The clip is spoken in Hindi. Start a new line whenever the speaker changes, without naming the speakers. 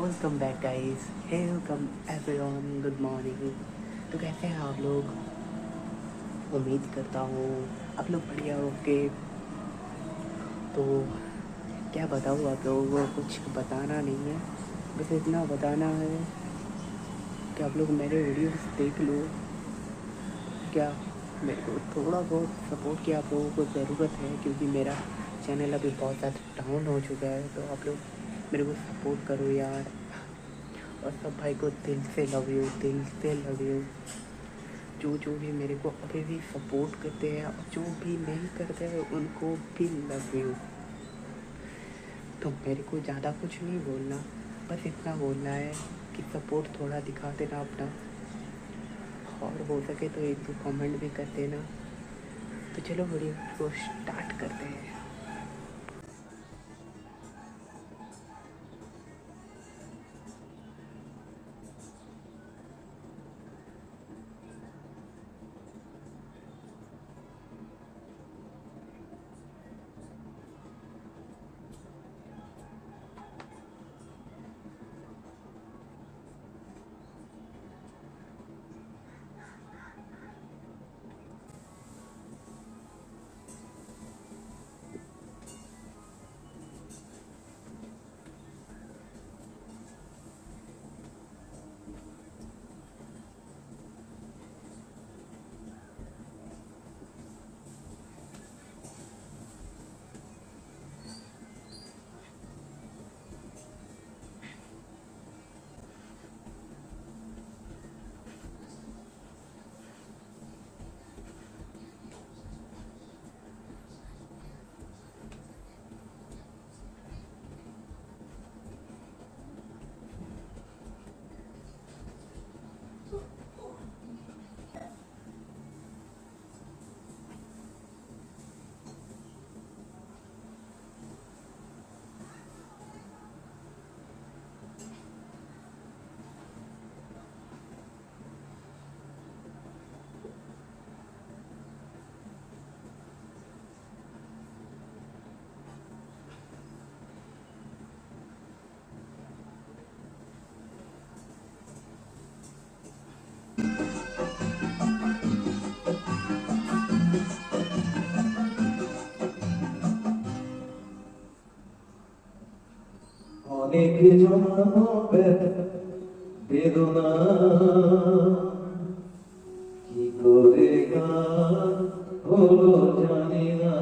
Welcome back guys, welcome everyone, good morning. तो कैसे हैं आप लोग? उम्मीद करता हूँ आप लोग बढ़िया होंगे। तो क्या बताऊँ आप लोगों को, कुछ बताना नहीं है, बस इतना बताना है कि आप लोग मेरे वीडियोस देख लो। क्या मेरे को थोड़ा बहुत सपोर्ट की आप लोगों को ज़रूरत है, क्योंकि मेरा चैनल अभी बहुत ज़्यादा डाउन हो चुका है। तो आप लोग मेरे को सपोर्ट करो यार। और सब भाई को दिल से लव यू, दिल से लव यू। जो भी मेरे को अभी भी सपोर्ट करते हैं और जो भी नहीं करते हैं उनको भी लव यू। तो मेरे को ज़्यादा कुछ नहीं बोलना, बस इतना बोलना है कि सपोर्ट थोड़ा दिखा देना अपना, और हो सके तो एक दो कमेंट भी कर देना। तो चलो वीडियो को स्टार्ट करते हैं।
অনেক জমাবে বেদনা কি করে গান হলো জানি না।